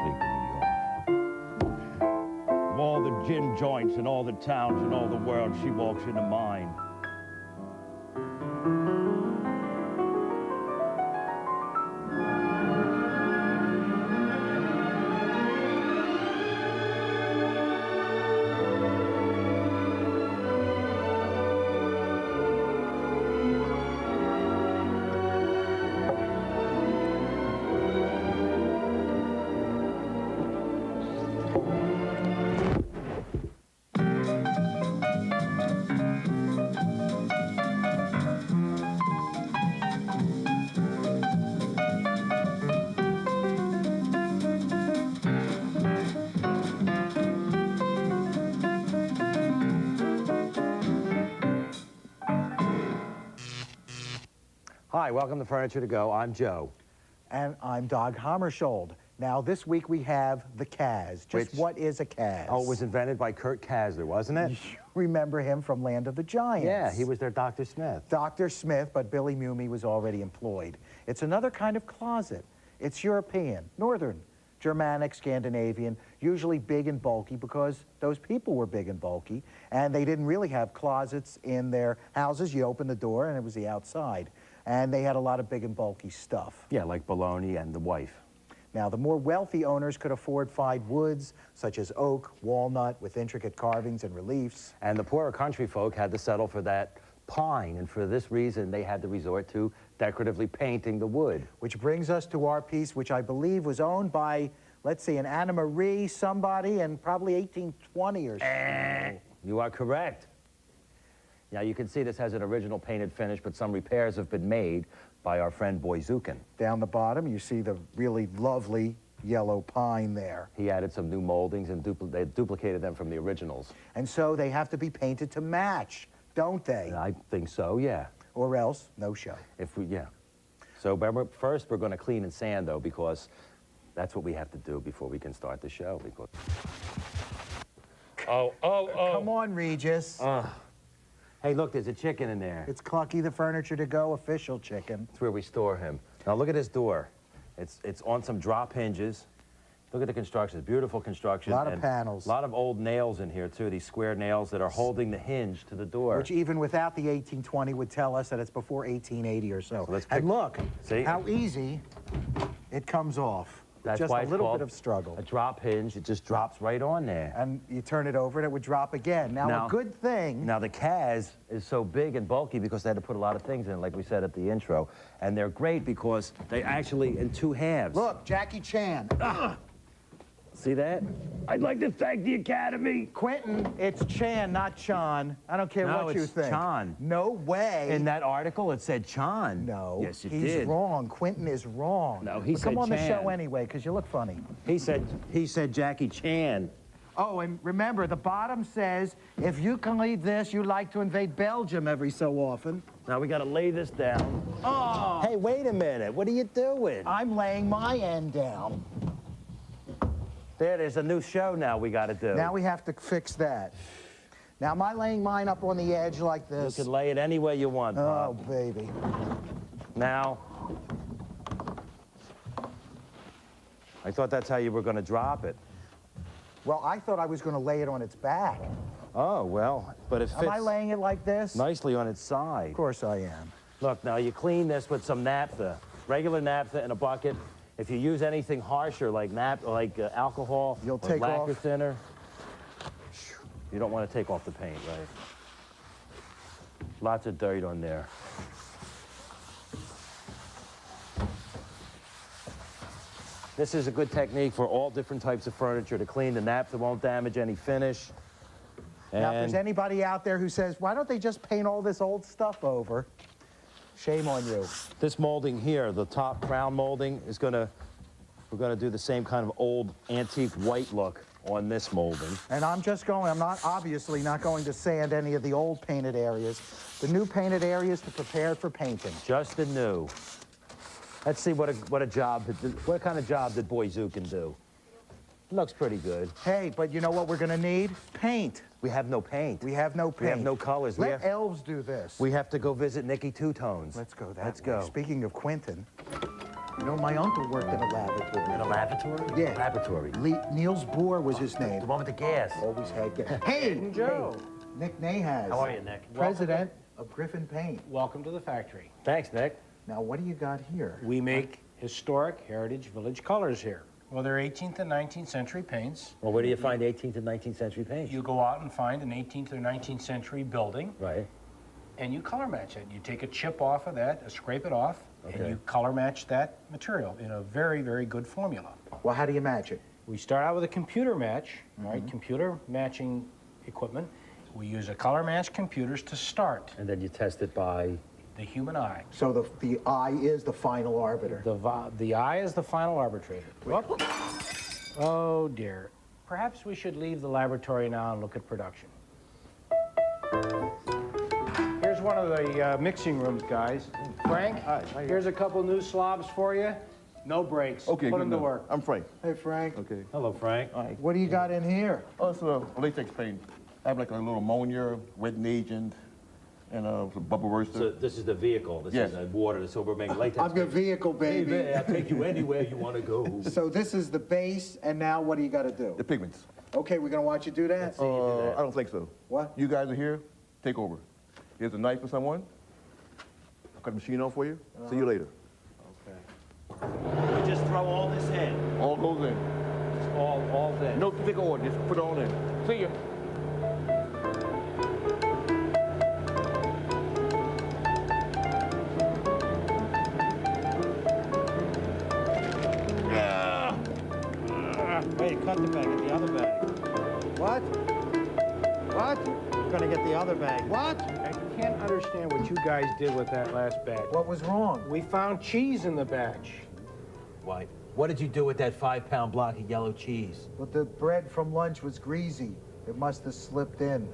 sleep in New York. Of all the gin joints in all the towns in all the world, she walks into mine. Hi, welcome to Furniture to Go. I'm Joe. And I'm Dag Hammarskjöld. Now, this week we have the Kaz. What is a Kaz? Oh, it was invented by Kurt Kasner, wasn't it? You remember him from Land of the Giants. Yeah, he was their Dr. Smith. Dr. Smith, but Billy Mumy was already employed. It's another kind of closet. It's European, Northern, Germanic, Scandinavian, usually big and bulky because those people were big and bulky, and they didn't really have closets in their houses. You opened the door and it was the outside. And they had a lot of big and bulky stuff. Yeah, like Bologna and the wife. Now, the more wealthy owners could afford fine woods, such as oak, walnut, with intricate carvings and reliefs. And the poorer country folk had to settle for that pine, and for this reason, they had to resort to decoratively painting the wood. Which brings us to our piece, which I believe was owned by, let's see, an Anna Marie somebody in probably 1820 or so. You are correct. Now, you can see this has an original painted finish, but some repairs have been made by our friend Boyzukin. Down the bottom, you see the really lovely yellow pine there. He added some new moldings and they duplicated them from the originals. And so they have to be painted to match, don't they? I think so, yeah. Or else, no show. Yeah. So first, we're going to clean and sand, though, because that's what we have to do before we can start the show. Because... Oh. Come on, Regis. Hey, look, there's a chicken in there. It's Clucky the Furniture to Go official chicken. It's where we store him. Now, look at this door. It's on some drop hinges. Look at the construction. It's beautiful construction. A lot of panels. A lot of old nails in here, too, these square nails that are holding the hinge to the door. Which even without the 1820 would tell us that it's before 1880 or so. And look, see how easy it comes off. That's just why a it's little called bit of struggle. A drop hinge, it just drops right on there. And you turn it over and it would drop again. Now a good thing... Now the Kaz is so big and bulky because they had to put a lot of things in, like we said at the intro. And they're great because they actually in two halves. Look, Jackie Chan. See that? I'd like to thank the Academy. Quentin, it's Chan, not Chan. I don't care what you think. No, it's Chan. No way. In that article, it said Chan. No. Yes, it he's did. wrong. Quentin is wrong. No, he said Come on the Chan. show anyway, because you look funny. He said Jackie Chan. Oh, and remember, the bottom says, if you can lead this, you like to invade Belgium every so often. Now we got to lay this down. Oh! Hey, wait a minute. What are you doing? I'm laying my end down. There's a new show now we got to do. Now we have to fix that. Now, am I laying mine up on the edge like this? You can lay it any way you want, Pop. Oh, baby. Now, I thought that's how you were going to drop it. Well, I thought I was going to lay it on its back. Oh, well, but it fits Am I laying it like this? nicely on its side. Of course I am. Look, now you clean this with some naphtha, regular naphtha in a bucket. If you use anything harsher like alcohol You'll or take lacquer off. thinner, you don't want to take off the paint, right? Lots of dirt on there. This is a good technique for all different types of furniture to clean. The naphtha won't damage any finish. Now, if there's anybody out there who says, why don't they just paint all this old stuff over? Shame on you. This molding here, the top crown molding, we're gonna do the same kind of old antique white look on this molding. And I'm obviously not going to sand any of the old painted areas. The new painted areas to prepare for painting. Just the new. Let's see what kind of job did Boyzukin do? Looks pretty good. Hey, but you know what we're gonna need? Paint. We have no paint. We have no paint. We have no colors. Let elves do this. We have to go visit Nicky Two Tones. Let's go that Let's way. go. Speaking of Quentin. You know, my uncle worked in a laboratory. In a lavatory? Yeah. Laboratory. Niels Bohr was his name. The one with the gas. Always had gas. Hey, Joe. Hey, Nick Nahas. How are you, Nick? President of Griffin Paint. Welcome to the factory. Thanks, Nick. Now, what do you got here? We make historic heritage village colors here. Well, they're 18th and 19th century paints. Well, where do you find 18th and 19th century paint? You go out and find an 18th or 19th century building, Right. and you color match it. You take a chip off of that, scrape it off, Okay. and you color match that material in a very, very good formula. Well, how do you match it? We start out with a computer match, right? Computer matching equipment. We use a color match computers to start And then you test it by... the human eye. So the eye is the final arbiter. The eye is the final arbitrator. Whoop. Oh dear. Perhaps we should leave the laboratory now and look at production. Here's one of the mixing rooms, guys. Frank, here's a couple new slobs for you. No breaks. Okay, Put good them to enough. work. I'm Frank. Hey, Frank. Okay. Hello, Frank. What do you got in here? Oh, it's a latex paint. I have like a little ammonia, wetting agent, and a bubble burster. So this is the vehicle. This Yes. is water. So we're making latex. I'm your vehicle, Hey, baby. man, I'll take you anywhere you want to go. So this is the base, and now what do you got to do? The pigments. Okay, we're gonna watch you do that. I don't think so. What? You guys are here. Take over. Here's a knife for someone. I'll cut the machine on for you. See you later. We just throw all this in. All goes in. All in. No thick order. Just put it all in. See you. Hey, cut the bag. Get the other bag. What? What? We're gonna get the other bag. What? I can't understand what you guys did with that last batch. What was wrong? We found cheese in the batch. Why? What did you do with that 5-pound block of yellow cheese? But the bread from lunch was greasy. It must have slipped in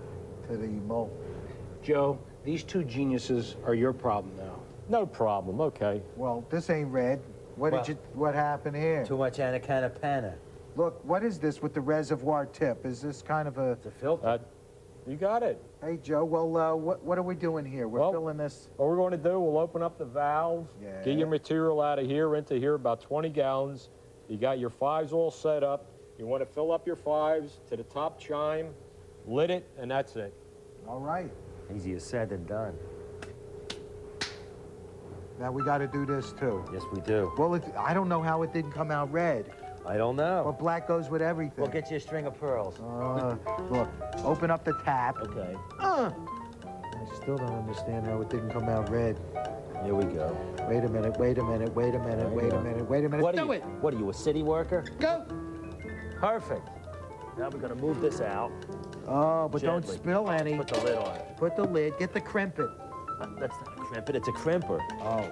to the mold. Joe, these two geniuses are your problem now. No problem, okay. Well, this ain't red. What happened here? Too much Anaconda Panna. Look, what is this with the reservoir tip? Is this kind of a... It's a filter. You got it. Hey, Joe, well, what are we doing here? We're Well- filling this... What we're going to do, we'll open up the valves, Yeah. get your material out of here into here, about 20 gallons. You got your fives all set up. You want to fill up your fives to the top chime, lit it, and that's it. All right. Easier said than done. Now we got to do this, too. Yes, we do. Well, I don't know how it didn't come out red. I don't know. But black goes with everything. We'll get you a string of pearls. Look, open up the tap. Okay. I still don't understand how it didn't come out red. Here we go. Wait a minute, wait a minute, wait a minute, wait a minute, wait a minute. What Do are you? it! What are you, a city worker? Go! Perfect. Now we're gonna move this out. Oh, but Gently. don't spill any. Put the lid on it. Put the lid, get the crimpet. That's not a crimper, it's a crimper. Oh.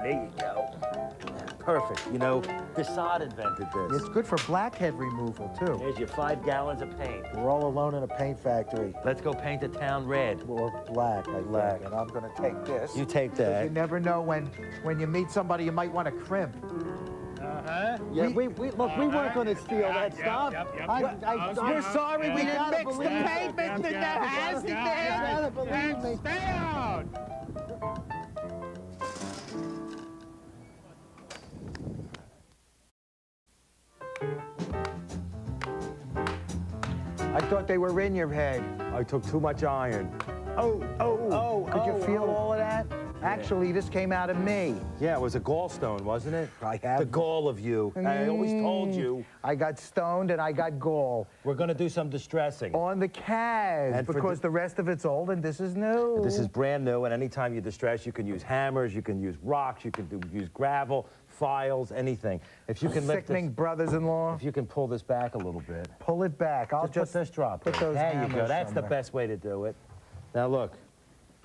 There you go. Perfect. You know, Desaad invented this. It's good for blackhead removal, too. Here's your 5 gallons of paint. We're all alone in a paint factory. Let's go paint the town red. Or black, I Black. think. And I'm gonna take this. You take 'Cause that. You never know when you meet somebody you might want to crimp. Yeah, we look, we weren't going to steal that stuff. We're sorry we didn't gotta mix the believe paint, Mr. Nahas. You gotta believe me. Stay out! I thought they were in your head. I took too much iron. Could you feel all of that? Actually, this came out of me. Yeah, it was a gallstone, wasn't it? I have- The gall of you. I always told you. I got stoned and I got gall We're gonna do some distressing. on the calves And for because the rest of it's old and this is new. This is brand new, and anytime you distress, you can use hammers, you can use rocks, you can use gravel, files, anything. If you can lift sickening this, brothers-in-law. if you can pull this back a little bit. Pull it back. I'll Just put this drop put in. those There you go. hammers That's the somewhere. best way to do it. Now look,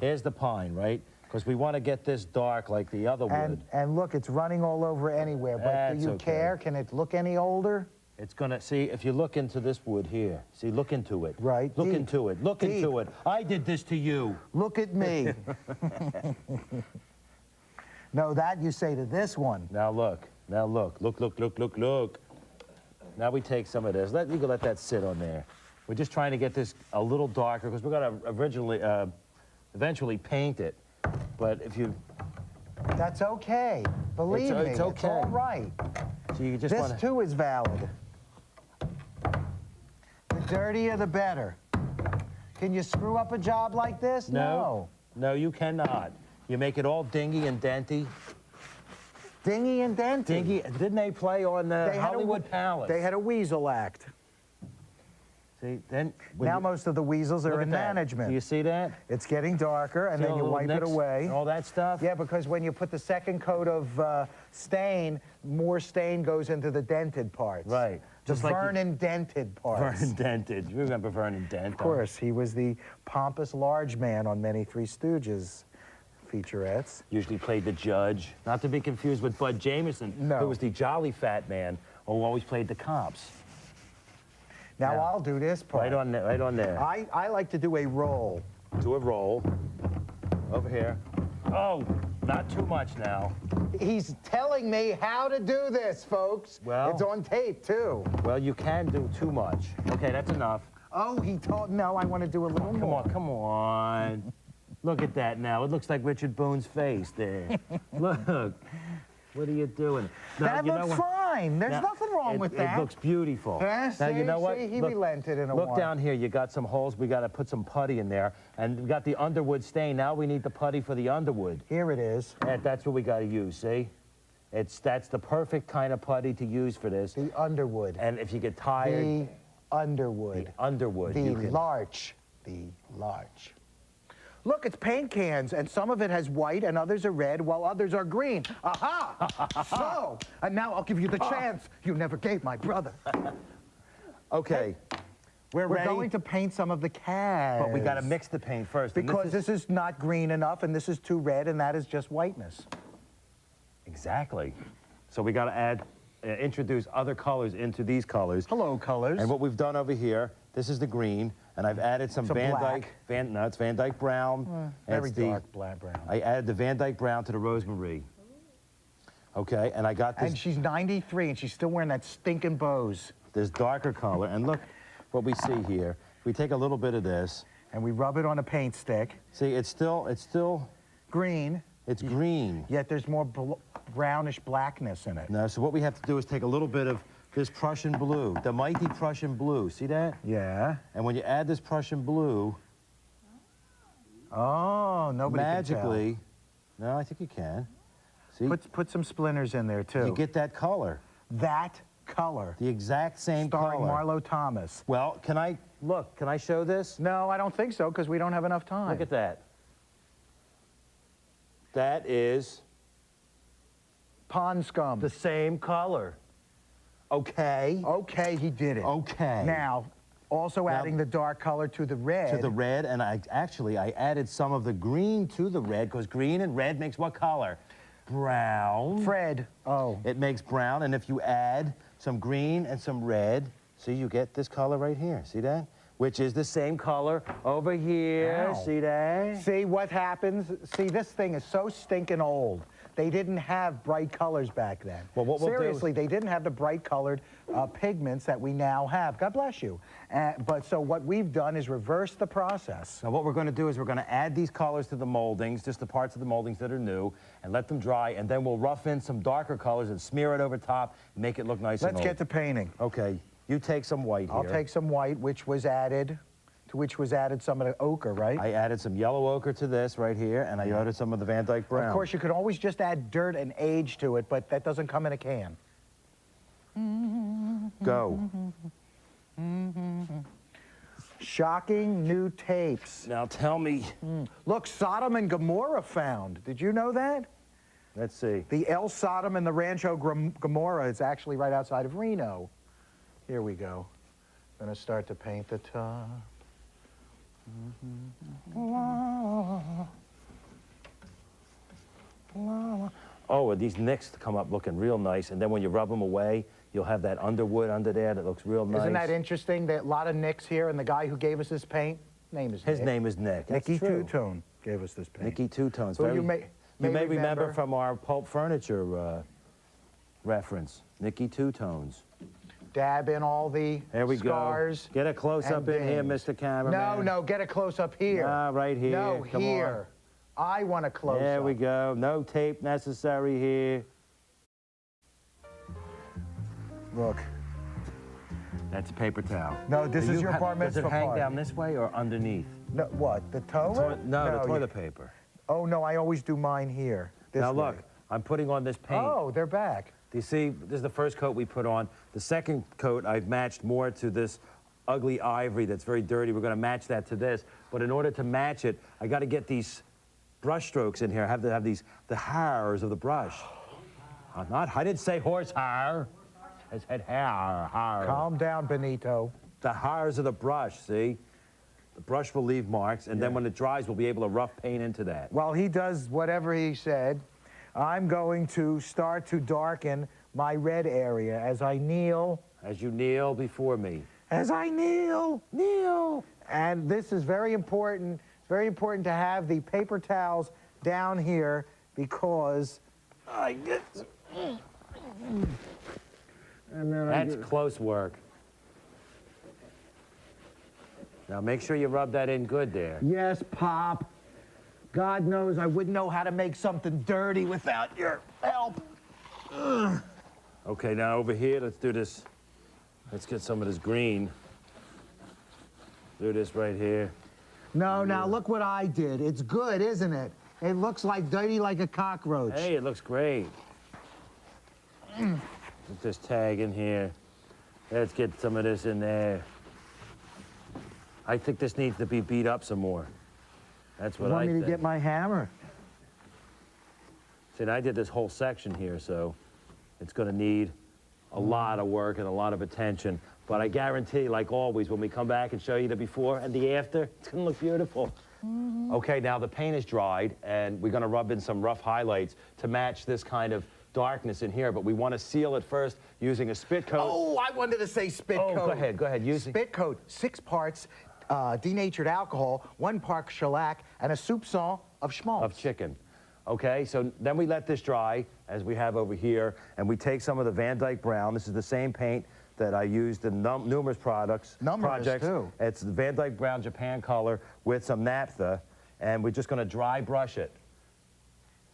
here's the pine, right? Because we want to get this dark like the other wood. And look, it's running all over anywhere. But That's do you okay. care? Can it look any older? It's gonna, see, if you look into this wood here, see, look into it. Right, Look deep, into it, look deep. into it. I did this to you. Look at me. No, that you say to this one. Now look, look. Now we take some of this. You can let that sit on there. We're just trying to get this a little darker because we're gonna eventually paint it. But if you That's okay. Believe me, it's it's okay. all right. So you just This want to... too is valid. The dirtier, the better. Can you screw up a job like this? No, you cannot. You make it all dingy and denty. Dingy and denty. Dingy, didn't they play on the Hollywood Palace? They had a weasel act. See, then... Now most of the weasels are in management. Do you see that? It's getting darker, and then you wipe it away. And all that stuff? Yeah, because when you put the second coat of stain, more stain goes into the dented parts. Right. The Just like Vernon dented parts. Vernon Dented. You remember Vernon Dent? Of course, he was the pompous large man on many Three Stooges featurettes. Usually played the judge. Not to be confused with Bud Jameson, No. who was the jolly fat man who always played the cops. Now Yeah. I'll do this part. Right on there, right on there. I like to do a roll. Do a roll. Over here. Oh, not too much now. He's telling me how to do this, folks. Well- It's on tape, too. Well, you can do too much. Okay, that's enough. Oh, he told... No, I want to do a little Come more. on, come on. Look at that now. It looks like Richard Boone's face there. Look. What are you doing? Now, That you know looks what? fine. There's Now, nothing wrong with that. It looks beautiful. Huh? Now, you know what? See, he Look- relented in a Look while. down here. You got some holes. We got to put some putty in there. And we got the Underwood stain. Now we need the putty for the Underwood. Here it is. That's what we got to use, see? That's the perfect kind of putty to use for this. The Underwood. And if you get tired, The Underwood. the Underwood. The you can, larch. The larch. Look, it's paint cans, and some of it has white, and others are red, while others are green. Aha! So, and now I'll give you the chance you never gave my brother. Okay. We're We're ready. going to paint some of the calves. But we got to mix the paint first. and Because this is not green enough, and this is too red, and that is just whiteness. Exactly. So we got to add, introduce other colors into these colors. Hello, colors. And what we've done over here, this is the green, and I've added some Some Van black. Dyke, no, it's Van Dyke Brown. and Very it's the- dark black brown. I added the Van Dyke Brown to the Rosemary. Okay, and I got this, And she's 93, and she's still wearing that stinking bows. this darker color, and look what we see here. We take a little bit of this. And we rub it on a paint stick. See, it's still, Green, it's green. yet there's more brownish blackness in it. No, so what we have to do is take a little bit of this Prussian blue, the mighty Prussian blue. See that? Yeah. And when you add this Prussian blue, Oh, nobody magically, no, I think you can. See, can tell. Put some splinters in there, too. you get that color, that color. the exact same Starring color. Marlo Thomas. Well, can I show this? No, I don't think so, because we don't have enough time. Look at that. That is Pond scum. the same color. Okay. Okay, he did it. Okay. Now, also adding the dark color to the red. To the red, and I added some of the green to the red, because green and red makes what color? Brown. Fred. Oh. It makes brown, and if you add some green and some red, see, you get this color right here. See that? Which is the same color over here. Ow. See that? See what happens? See, this thing is so stinking old. They didn't have bright colors back then. Well, what we'll do is- Seriously, they didn't have the bright colored pigments that we now have. God bless you. But so what we've done is reverse the process. Now what we're going to do is we're going to add these colors to the moldings, just the parts of the moldings that are new, and let them dry, and then we'll rough in some darker colors and smear it over top, and make it look nice and Let's old. get to painting. Okay, you take some white I'll here. take some white, to which was added some of the ochre, right? I added some yellow ochre to this right here, and I added some of the Van Dyke Brown. Of course, you could always just add dirt and age to it, but that doesn't come in a can. Go. Shocking new tapes. Now tell me, Look, Sodom and Gomorrah found. Did you know that? let's see. The El Sodom and the Rancho Gomorrah is actually right outside of Reno. Here we go. Gonna start to paint the top. Oh, and these nicks come up looking real nice, and then when you rub them away, you'll have that underwood under there that looks real nice. Isn't that interesting? That a lot of Nicks here, and the guy who gave us this paint, His name is Nick. That's Nicky true. Two-Tone gave us this paint. Nicky Two-Tones. Who Very- you may remember from our Pulp Furniture reference. Nicky Two-Tones. Dab in all the There we scars. go. Get a close-up and in here, dings. Mr. Cameraman. No, get a close-up here. Ah, right here. No, Come here. I want a close-up. There we go. No tape necessary here. Look. That's a paper towel. No, this Do is you your bar Does mitzvah it hang part. down this way or underneath? No, what, the toilet? No, the you- toilet paper. Oh, no, I always do mine here. This Now way. look, I'm putting on this paint. Oh, they're back. Do you see, this is the first coat we put on. The second coat I've matched more to this ugly ivory that's very dirty. We're going to match that to this. But in order to match it, I got to get these brush strokes in here. I have to have these, the hairs of the brush. I didn't say horse hair. I said hair. Calm down, Benito. The hairs of the brush, see? The brush will leave marks, and then when it dries, we'll be able to rough paint into that. While he does whatever he said, I'm going to start to darken my red area as I kneel. As you kneel before me. As I kneel. And this is very important. It's very important to have the paper towels down here because I get... That's close work. Now make sure you rub that in good there. Yes, Pop. God knows I wouldn't know how to make something dirty without your help. Okay, now over here, let's do this. Let's get some of this green. Do this right here. No, now look what I did. It's good, isn't it? It looks like dirty like a cockroach. Hey, it looks great. Put this tag in here. Let's get some of this in there. I think this needs to be beat up some more. That's what You I want me think. to get my hammer? See, and I did this whole section here, so it's going to need a lot of work and a lot of attention. But I guarantee, like always, when we come back and show you the before and the after, it's going to look beautiful. Okay, now the paint is dried, and we're going to rub in some rough highlights to match this kind of darkness in here, but we want to seal it first using a spit coat. Oh, I wanted to say spit coat. Go ahead. Use it. Spit coat, 6 parts denatured alcohol, 1 part shellac, and a soupçon of schmaltz. Of chicken. Okay, so then we let this dry, as we have over here, and we take some of the Van Dyke Brown. This is the same paint that I used in numerous projects. Too. It's the Van Dyke Brown Japan color with some naphtha, and we're just going to dry brush it.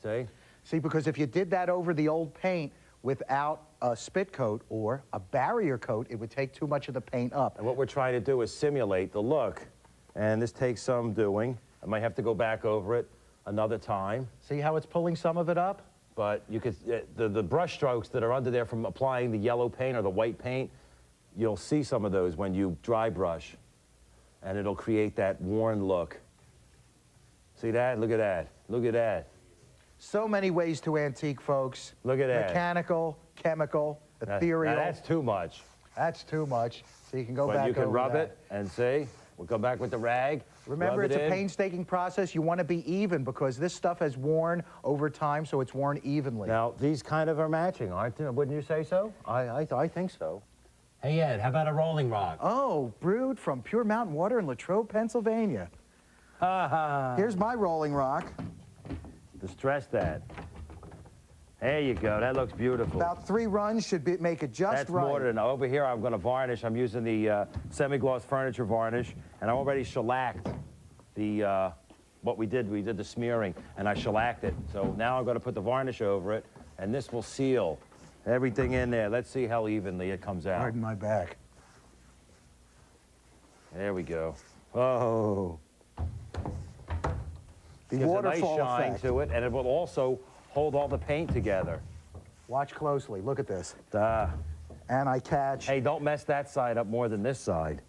See? See, because if you did that over the old paint without a spit coat or a barrier coat, it would take too much of the paint up. And what we're trying to do is simulate the look, and this takes some doing. I might have to go back over it another time. See how it's pulling some of it up? But you could, the brush strokes that are under there from applying the yellow paint or the white paint, you'll see some of those when you dry brush, and it'll create that worn look. See that? Look at that. Look at that. So many ways to antique, folks. Look at that. Mechanical, chemical, ethereal. Now that's too much. That's too much. So you can go But back you can over rub that. it and see. We'll come back with the rag. Remember, rub it's it a in. painstaking process. You want to be even because this stuff has worn over time, so it's worn evenly. Now, these kind of are matching, aren't they? Wouldn't you say so? I think so. Hey, Ed, how about a rolling rock? Oh, brewed from pure mountain water in Latrobe, Pennsylvania. Here's my rolling rock. Distress that. There you go. That looks beautiful. About 3 runs should make it just That's right. more than enough. Over here, I'm going to varnish. I'm using the semi-gloss furniture varnish, and I already shellacked the what we did. We did the smearing, and I shellacked it. So now I'm going to put the varnish over it, and this will seal everything in there. Let's see how evenly it comes out. Pardon my back. There we go. Oh. The Gives a nice waterfall shine effect. to it, and it will also hold all the paint together. Watch closely. Look at this. Duh. And I catch. Hey, don't mess that side up more than this side.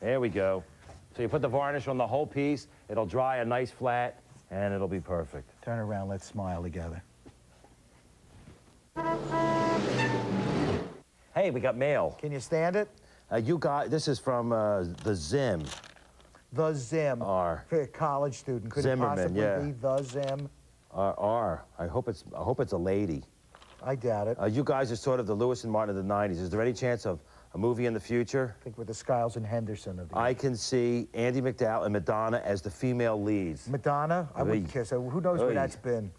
There we go. So you put the varnish on the whole piece, it'll dry a nice flat, and it'll be perfect. Turn around. Let's smile together. Hey, we got mail. Can you stand it? This is from the Zim. The Zim. R. For a college student. Could Zimmerman, it possibly yeah. be the Zim? R. I hope it's a lady. I doubt it. You guys are sort of the Lewis and Martin of the 90s. Is there any chance of a movie in the future? I think we're the Skiles and Henderson of the I can see Andy McDowell and Madonna as the female leads. Madonna? I Oy. wouldn't kiss her. Who knows where Oy. that's been?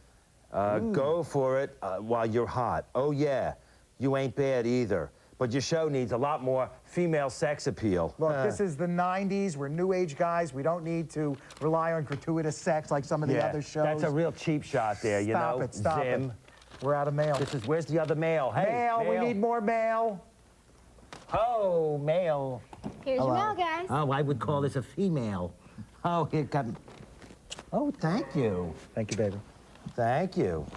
Go for it while you're hot. Oh, yeah, you ain't bad either. but your show needs a lot more female sex appeal. Look, this is the 90s. We're new age guys. We don't need to rely on gratuitous sex like some of the other shows. That's a real cheap shot there, you know? Stop Zim. it. We're out of mail. Where's the other mail? Hey, mail. We need more mail. Oh, mail. Here's your mail, guys. Oh, I would call this a female. Oh, here come. Oh, thank you. Thank you, baby. Thank you.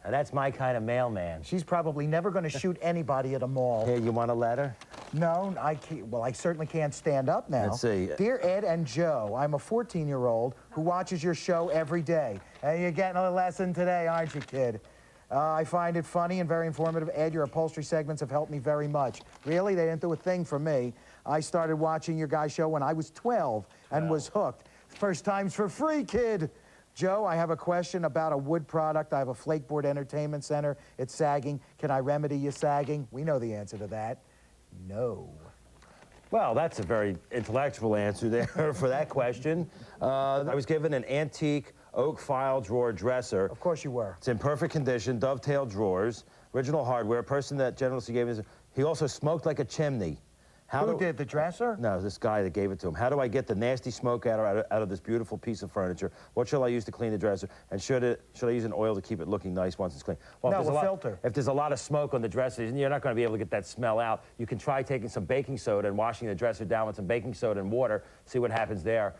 Now, that's my kind of mailman. She's probably never going to shoot anybody at a mall. Here, you want a letter? No, I can't. Well, I certainly can't stand up now. Let's see. Dear Ed and Joe, I'm a 14-year-old who watches your show every day. And you're getting a lesson today, aren't you, kid? I find it funny and very informative. Ed, your upholstery segments have helped me very much. Really? They didn't do a thing for me. I started watching your guys' show when I was 12 and was hooked. First time's for free, kid. Joe, I have a question about a wood product. I have a Flakeboard Entertainment Center. It's sagging. Can I remedy your sagging? We know the answer to that. No. Well, that's a very intellectual answer there for that question. I was given an antique oak file drawer dresser. Of course you were. It's in perfect condition, dovetail drawers, original hardware. A person that generously gave me, he also smoked like a chimney. Who did, the dresser? No, this guy that gave it to him. How do I get the nasty smoke out of this beautiful piece of furniture? What shall I use to clean the dresser? And should I use an oil to keep it looking nice once it's clean? Well, No, a filter. If there's a lot of smoke on the dresser, you're not going to be able to get that smell out. You can try taking some baking soda and washing the dresser down with some baking soda and water, see what happens there.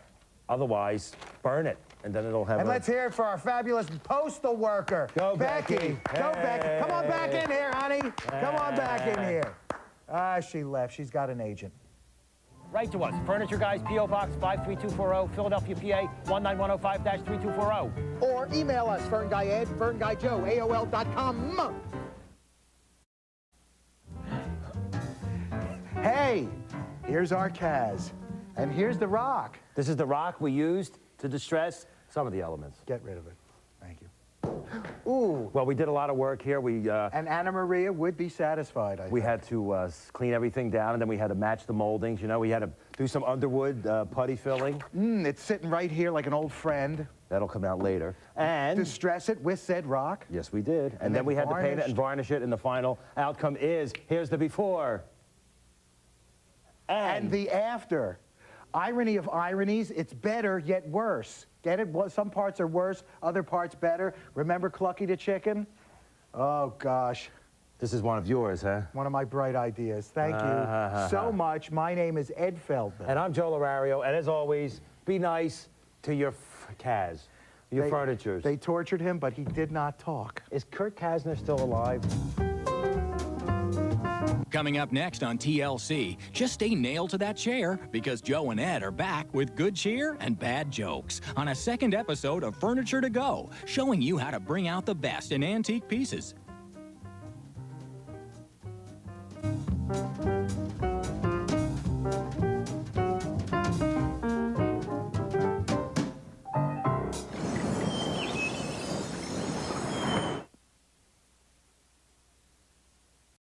Otherwise, burn it, and then it'll have And let's hear it for our fabulous postal worker. Go, Becky. Go, Becky. Come on back Hey. in here, honey. Come on back in here. Ah, she left. She's got an agent. Write to us, Furniture Guys, P.O. Box 53240, Philadelphia, PA 19105-3240. Or email us, FernGuyEd, FernGuyJoe, AOL.com. Hey, here's our Kaz. And here's the rock. This is the rock we used to distress some of the elements. Get rid of it. Thank you. Ooh. Well, we did a lot of work here. And Anna Maria would be satisfied, I We think. had to clean everything down, and then we had to match the moldings. You know, we had to do some Underwood putty filling. It's sitting right here like an old friend. That'll come out later. And Distress it with said rock. yes, we did. And then then we had to paint it varnished. and varnish it, and the final outcome is, here's the before. And the after. Irony of ironies, it's better yet worse. Get it? Well, some parts are worse, other parts better. Remember Clucky the Chicken? Oh, gosh. This is one of yours, huh? One of my bright ideas. Thank you so much. My name is Ed Feldman. And I'm Joe Lorario, and as always, be nice to your Kaz, your furnitures. They tortured him, but he did not talk. Is Kurt Kasner still alive? Coming up next on TLC, just stay nailed to that chair because Joe and Ed are back with good cheer and bad jokes on a second episode of Furniture to Go, showing you how to bring out the best in antique pieces.